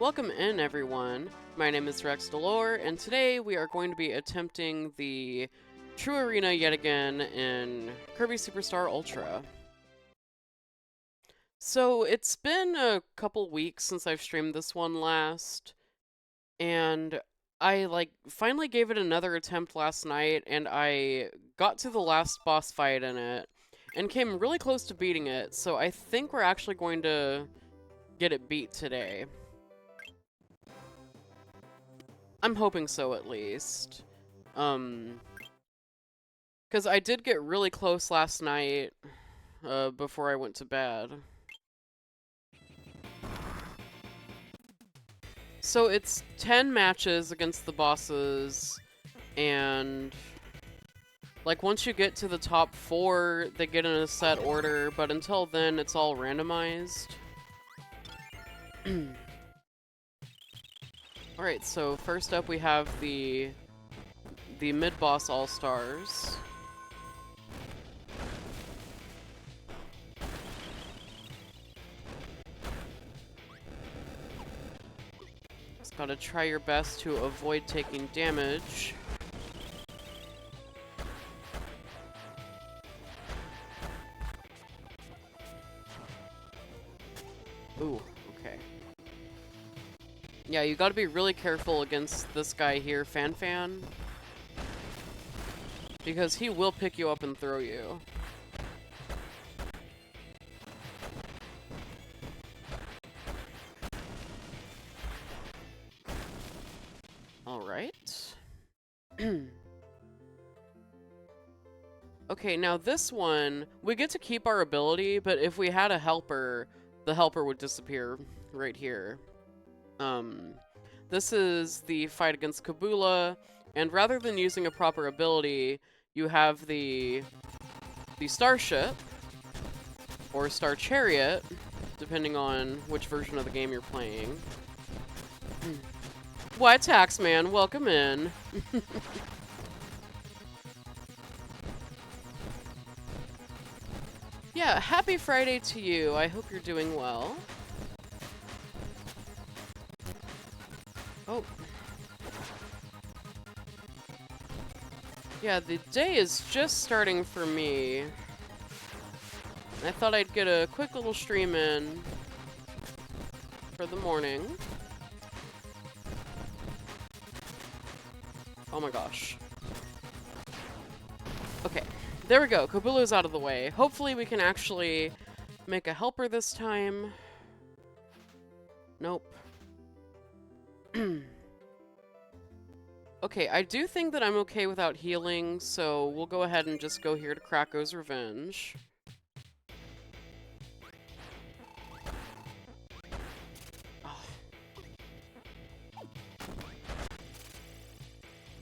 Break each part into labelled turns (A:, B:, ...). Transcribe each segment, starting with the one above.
A: Welcome in, everyone. My name is Rex Delore, and today we are going to be attempting the True Arena yet again in Kirby Superstar Ultra. So it's been a couple weeks since I've streamed this one last, and I finally gave it another attempt last night, and I got to the last boss fight in it, and came really close to beating it, so I think we're actually going to get it beat today. I'm hoping so, at least. Because I did get really close last night, before I went to bed. So it's 10 matches against the bosses, and like once you get to the top 4, they get in a set order, but until then, it's all randomized. Alright, so first up we have the mid-boss all-stars. Just gotta try your best to avoid taking damage. Ooh, okay. Yeah, you gotta be really careful against this guy here, Fan, because he will pick you up and throw you. Alright. Okay, now this one, we get to keep our ability, but if we had a helper, the helper would disappear right here. This is the fight against Kabula, and rather than using a proper ability, you have the starship, or star chariot, depending on which version of the game you're playing. Why, Taxman, welcome in. Yeah, happy Friday to you. I hope you're doing well. Oh. Yeah, the day is just starting for me. I thought I'd get a quick little stream in for the morning. Oh my gosh. Okay, there we go. Kabulu's out of the way. Hopefully we can actually make a helper this time. Nope. Okay, I do think that I'm okay without healing, so we'll go ahead and just go here to Krako's Revenge. Oh.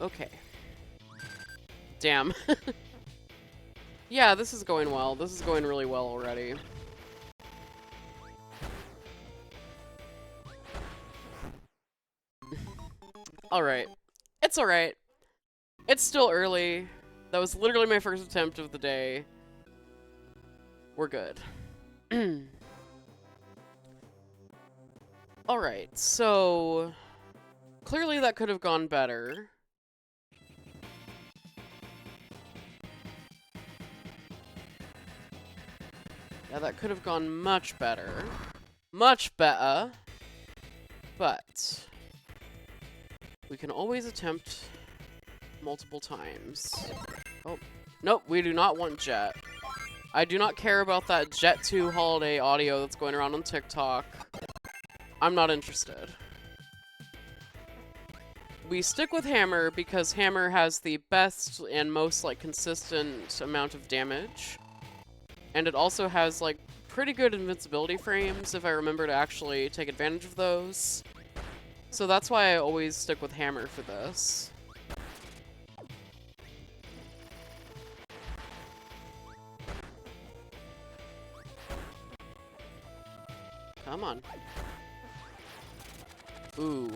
A: Okay. Damn. Yeah, this is going well. This is going really well already. Alright. It's alright. It's still early. That was literally my first attempt of the day. We're good. Alright, so... clearly that could have gone better. Yeah, that could have gone much better. Much better. But... we can always attempt multiple times. Oh, nope, we do not want Jet. I do not care about that Jet 2 holiday audio that's going around on TikTok. I'm not interested. We stick with Hammer because Hammer has the best and most, like, consistent amount of damage. And it also has, like, pretty good invincibility frames if I remember to actually take advantage of those. So that's why I always stick with Hammer for this. Come on. Ooh.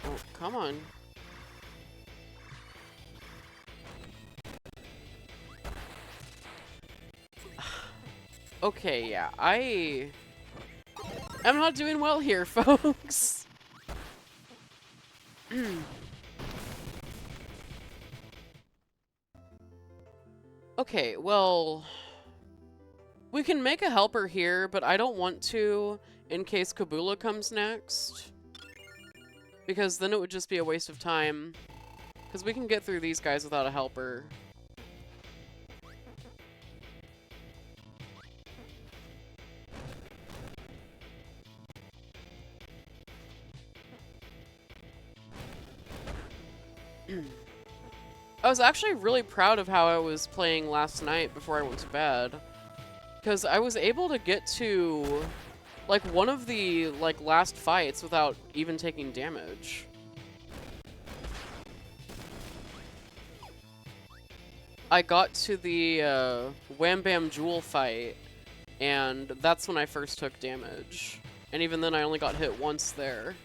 A: Oh, come on. Okay, yeah, I'm not doing well here, folks. Okay, well, we can make a helper here, but I don't want to in case Kabula comes next. Because then it would just be a waste of time. Because we can get through these guys without a helper. I was actually really proud of how I was playing last night before I went to bed. Because I was able to get to, like, one of the, like, last fights without even taking damage. I got to the, Wham Bam Jewel fight, and that's when I first took damage. And even then I only got hit once there.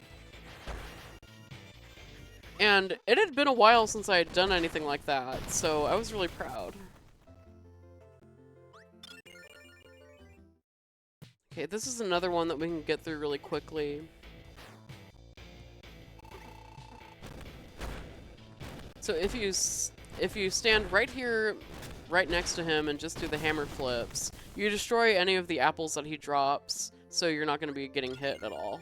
A: And it had been a while since I had done anything like that, so I was really proud. Okay, this is another one that we can get through really quickly. So if you stand right here, right next to him, and just do the hammer flips, you destroy any of the apples that he drops, so you're not going to be getting hit at all.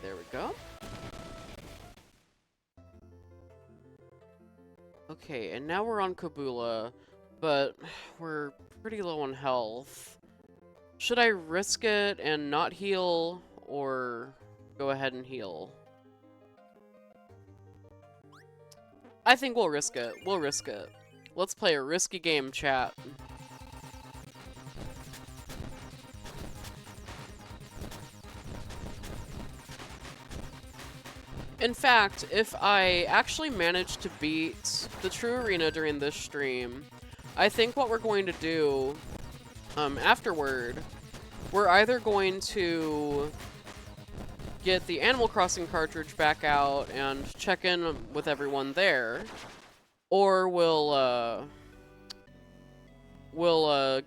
A: There we go. Okay, and now we're on Kabula, but we're pretty low on health. Should I risk it and not heal, or go ahead and heal? I think we'll risk it. We'll risk it. Let's play a risky game, chat. In fact, if I actually manage to beat the True Arena during this stream, I think what we're going to do afterward, we're either going to get the Animal Crossing cartridge back out and check in with everyone there, or we'll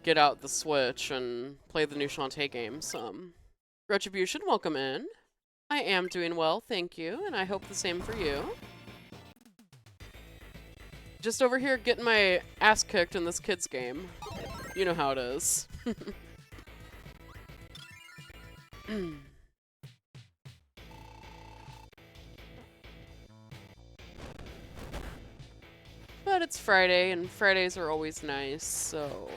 A: get out the Switch and play the new Shantae game some. Retribution, welcome in. I am doing well, thank you, and I hope the same for you. Just over here getting my ass kicked in this kid's game. You know how it is. But it's Friday, and Fridays are always nice, so...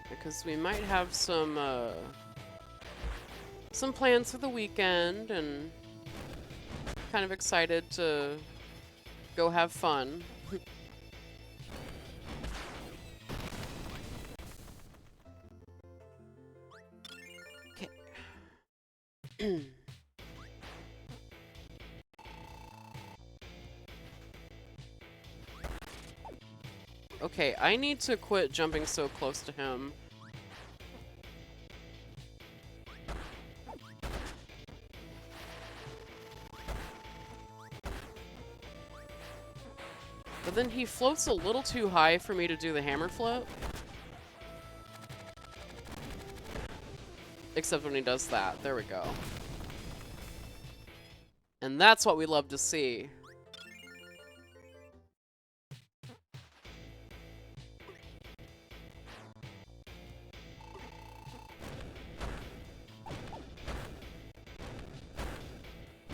A: Because we might have some plans for the weekend, and kind of excited to go have fun. Okay. Okay, I need to quit jumping so close to him. But then he floats a little too high for me to do the hammer flip. Except when he does that. There we go. And that's what we love to see.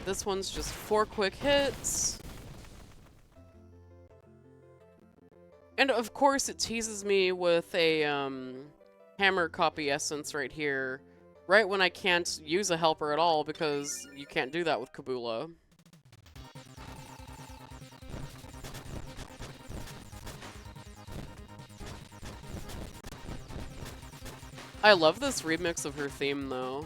A: This one's just 4 quick hits. And of course it teases me with a hammer copy essence right here, right when I can't use a helper at all, because you can't do that with Kabula. I love this remix of her theme, though.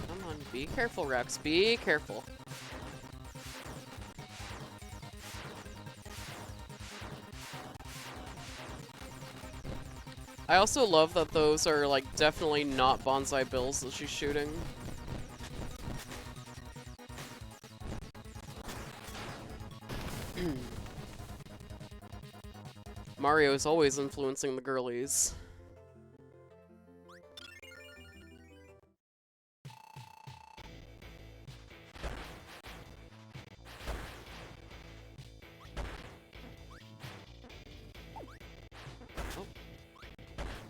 A: Come on, be careful, Rex. Be careful. I also love that those are, like, definitely not bonsai bills that she's shooting. Mario is always influencing the girlies. Oh.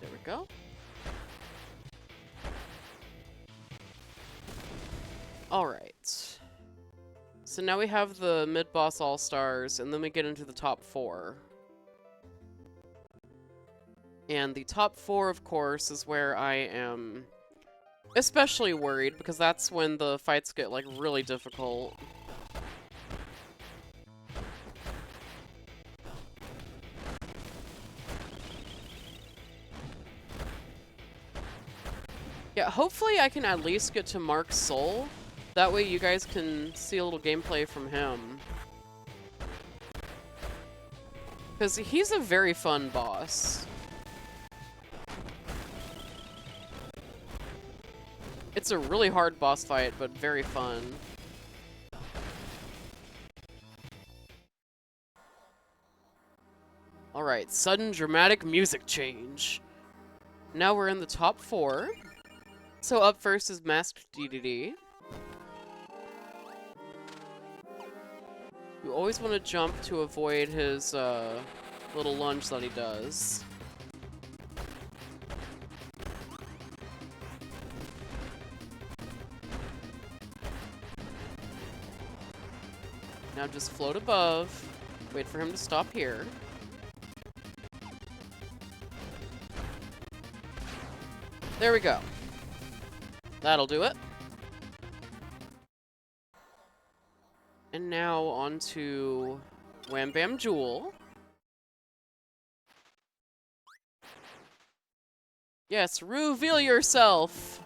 A: There we go. Alright. So now we have the mid-boss all-stars, and then we get into the top 4. And the top 4, of course, is where I am especially worried, because that's when the fights get, like, really difficult. Yeah, hopefully I can at least get to Mark's soul. That way you guys can see a little gameplay from him. Because he's a very fun boss. It's a really hard boss fight, but very fun. Alright, sudden dramatic music change. Now we're in the top 4. So up first is Masked DDD. You always want to jump to avoid his little lunge that he does. Now just float above, wait for him to stop here. There we go. That'll do it. And now on to Wham Bam Jewel. Yes, reveal yourself!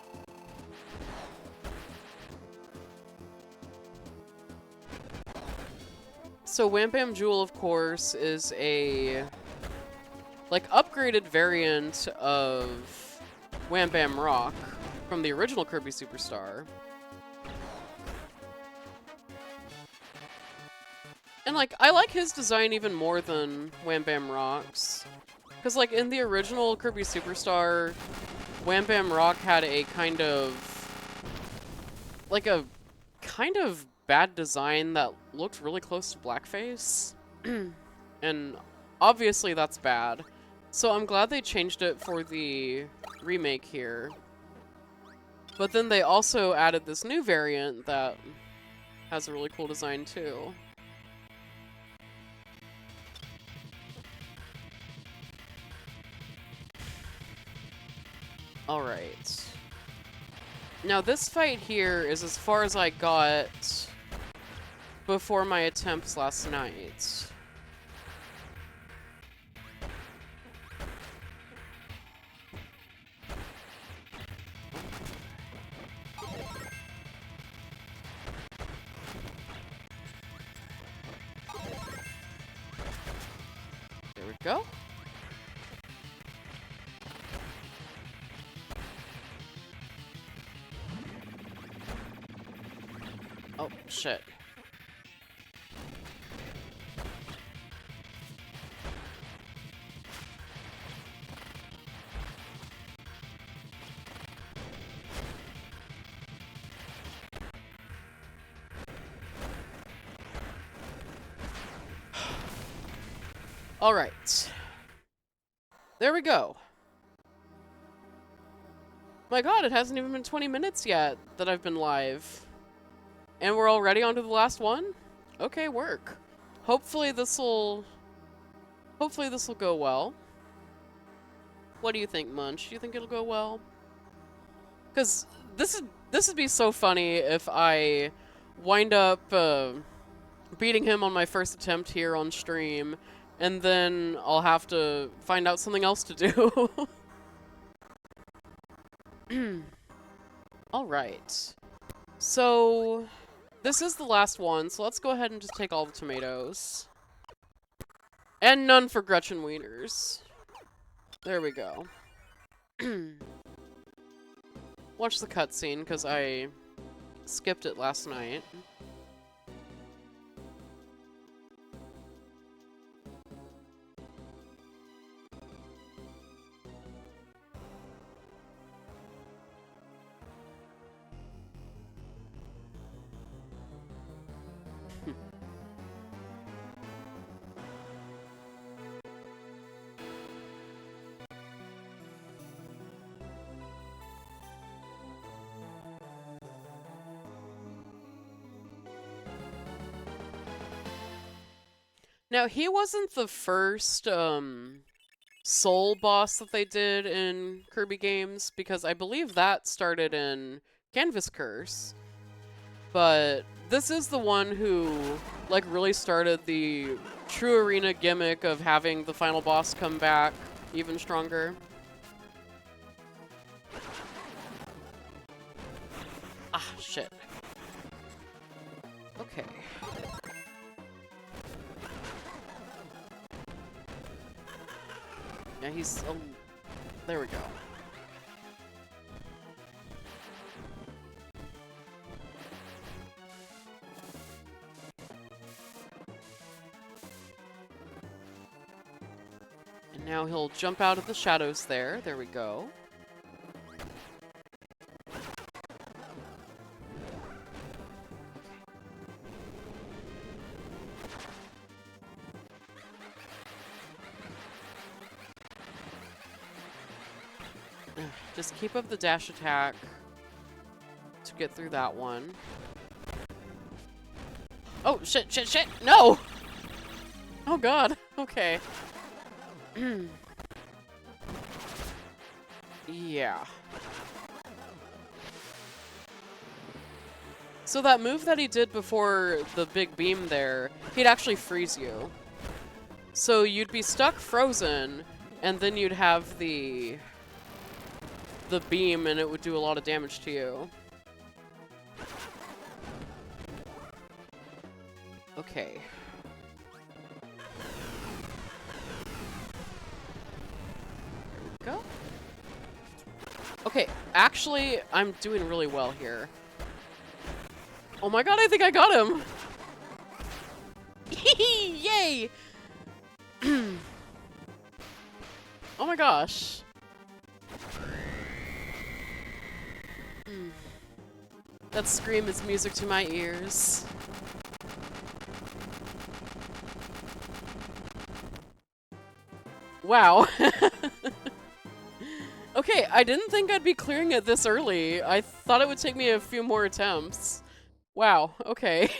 A: So Wham Bam Jewel, of course, is a, like, upgraded variant of Wham Bam Rock from the original Kirby Superstar. And, like, I like his design even more than Wham Bam Rock's. Because, like, in the original Kirby Superstar, Wham Bam Rock had a kind of, like, a kind of bad design that looked really close to blackface. And obviously that's bad. So I'm glad they changed it for the remake here. But then they also added this new variant that has a really cool design too. Alright. Now this fight here is as far as I got before my attempts last night. There we go. Oh, shit. All right. There we go. My god, it hasn't even been 20 minutes yet that I've been live. And we're already on to the last one? Okay, work. Hopefully this'll go well. What do you think, Munch? Do you think it'll go well? Because this would be so funny if I wind up beating him on my first attempt here on stream, and then I'll have to find out something else to do. Alright. So, this is the last one, so let's go ahead and just take all the tomatoes. And none for Gretchen Wieners. There we go. Watch the cutscene, because I skipped it last night. Now, he wasn't the first, soul boss that they did in Kirby games, because I believe that started in Canvas Curse. But this is the one who, like, really started the true arena gimmick of having the final boss come back even stronger. Ah, shit. Okay. Yeah, he's... there we go. And now he'll jump out of the shadows there. There we go. Just keep up the dash attack to get through that one. Oh, shit, shit, shit! No! Oh god, okay. Yeah. So that move that he did before the big beam there, he'd actually freeze you. So you'd be stuck frozen, and then you'd have the beam, and it would do a lot of damage to you. Okay. There we go. Okay, actually, I'm doing really well here. Oh my god, I think I got him! Yay! Oh my gosh. That scream is music to my ears. Wow. Okay, I didn't think I'd be clearing it this early. I thought it would take me a few more attempts. Wow, okay.